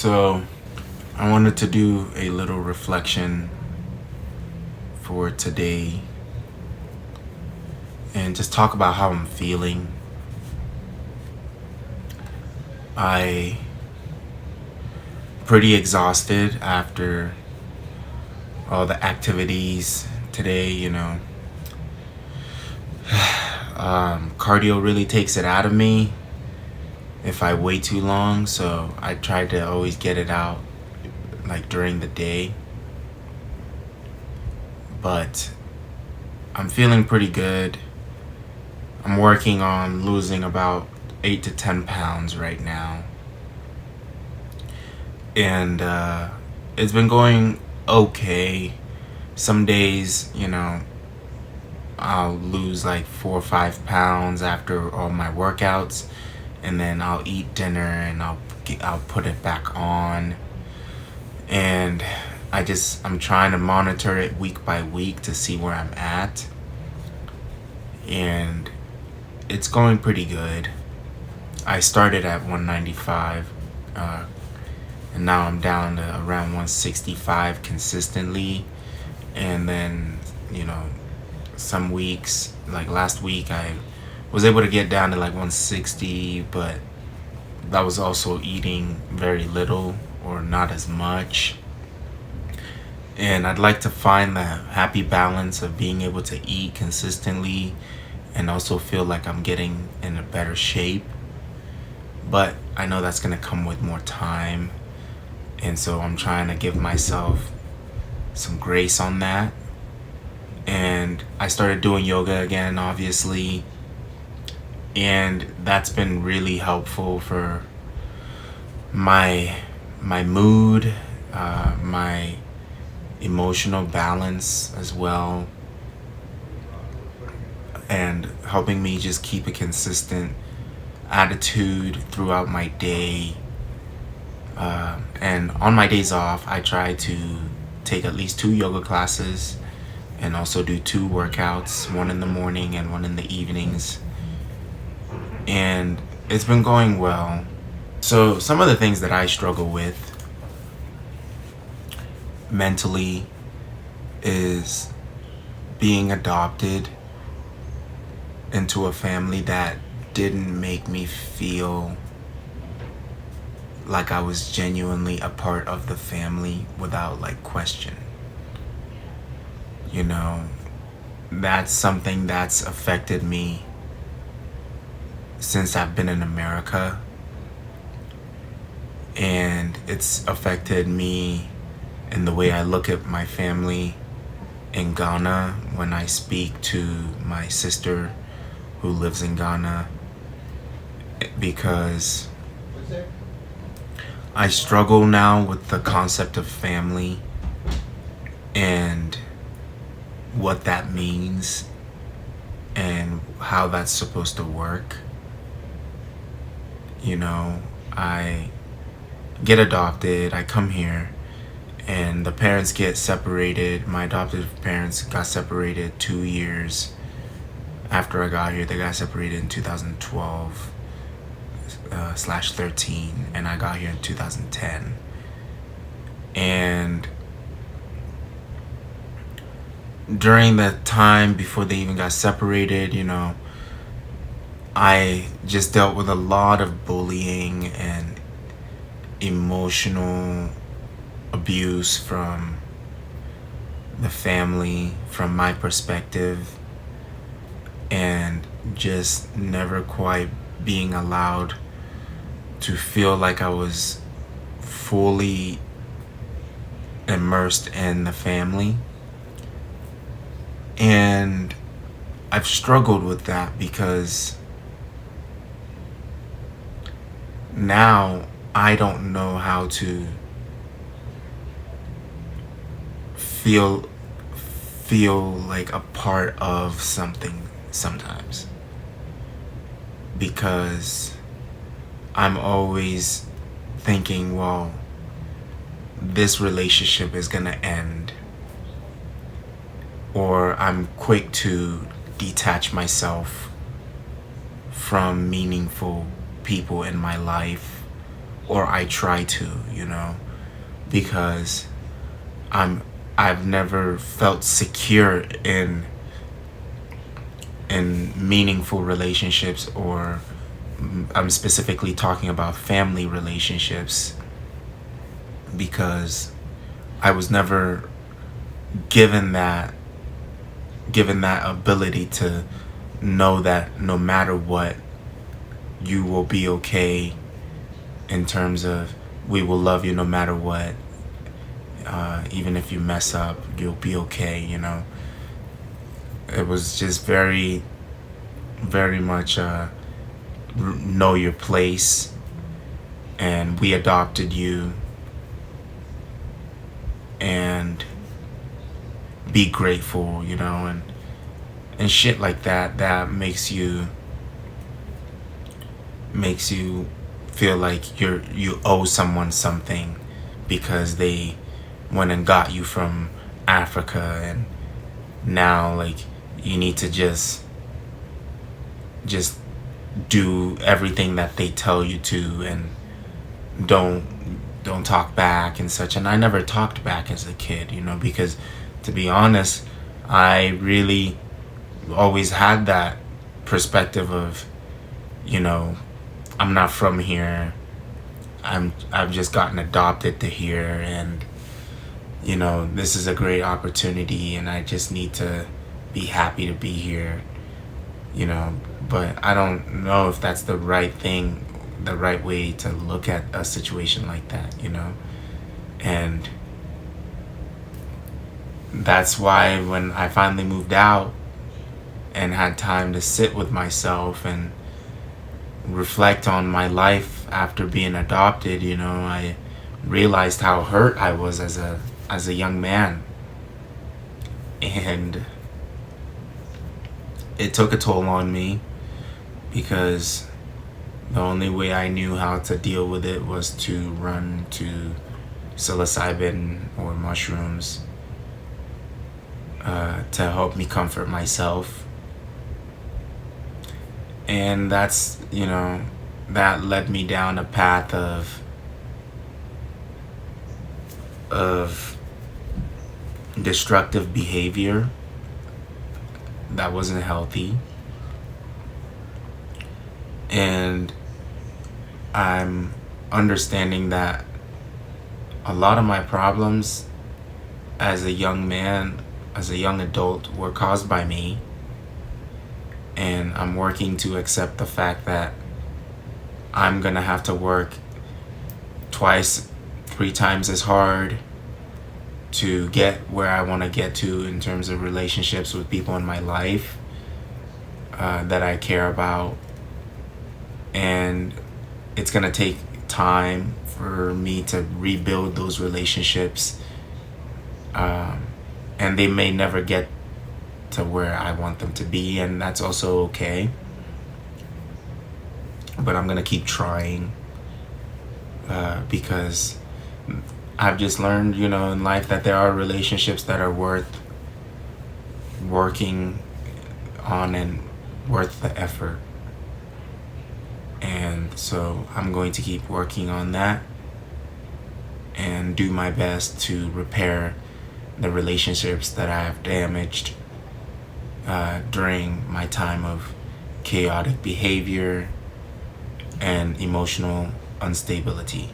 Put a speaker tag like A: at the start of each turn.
A: So, I wanted to do a little reflection for today and just talk about how I'm feeling. I pretty exhausted after all the activities today. Cardio really takes it out of me if I wait too long, so I try to always get it out like during the day. But I'm feeling pretty good. I'm working on losing about 8 to 10 pounds right now. And it's been going okay. Some days, I'll lose like 4 or 5 pounds after all my workouts, and then I'll eat dinner and I'll put it back on. And I'm trying to monitor it week by week to see where I'm at. And it's going pretty good. I started at 195, and now I'm down to around 165 consistently. And then, some weeks, like last week, I was able to get down to like 160, but that was also eating very little or not as much. And I'd like to find the happy balance of being able to eat consistently and also feel like I'm getting in a better shape. But I know that's going to come with more time. And so I'm trying to give myself some grace on that. And I started doing yoga again, obviously. And that's been really helpful for my mood, my emotional balance as well, and helping me just keep a consistent attitude throughout my day. And on my days off, I try to take at least 2 yoga classes and also do 2 workouts, one in the morning and one in the evenings. And it's been going well. So some of the things that I struggle with mentally is being adopted into a family that didn't make me feel like I was genuinely a part of the family without like question. That's something that's affected me since I've been in America. And it's affected me in the way I look at my family in Ghana when I speak to my sister who lives in Ghana, because I struggle now with the concept of family and what that means and how that's supposed to work. I get adopted, I come here, and the parents get separated. My adoptive parents got separated 2 years after I got here. They got separated in 2012 /13, and I got here in 2010. And during the time before they even got separated, I just dealt with a lot of bullying and emotional abuse from the family, from my perspective, and just never quite being allowed to feel like I was fully immersed in the family. And I've struggled with that because now I don't know how to feel like a part of something sometimes, because I'm always thinking, well, this relationship is gonna end, or I'm quick to detach myself from meaningful people in my life or I try to, because I'm I've never felt secure in meaningful relationships, or I'm specifically talking about family relationships, because I was never given that given that ability to know that no matter what, you will be okay, in terms of we will love you no matter what. Even if you mess up, you'll be okay. It was just very, very much know your place, and we adopted you, and be grateful, and shit like that, that makes you feel like you owe someone something, because they went and got you from Africa, and now, like, you need to just do everything that they tell you to, and don't don't talk back and such. And I never talked back as a kid, because, to be honest, I really always had that perspective of, I'm not from here. I've just gotten adopted to here, and this is a great opportunity, and I just need to be happy to be here. But I don't know if that's the right thing, the right way to look at a situation like that. And that's why when I finally moved out and had time to sit with myself and reflect on my life after being adopted, I realized how hurt I was as a young man. And it took a toll on me, because the only way I knew how to deal with it was to run to psilocybin or mushrooms, to help me comfort myself. And that led me down a path of destructive behavior that wasn't healthy. And I'm understanding that a lot of my problems as a young man, as a young adult, were caused by me. And I'm working to accept the fact that I'm gonna have to work twice, 3 times as hard to get where I want to get to in terms of relationships with people in my life, that I care about. And it's gonna take time for me to rebuild those relationships, and they may never get to where I want them to be, and that's also okay. But I'm gonna keep trying, because I've just learned, in life, that there are relationships that are worth working on and worth the effort. And so I'm going to keep working on that and do my best to repair the relationships that I have damaged, during my time of chaotic behavior and emotional instability.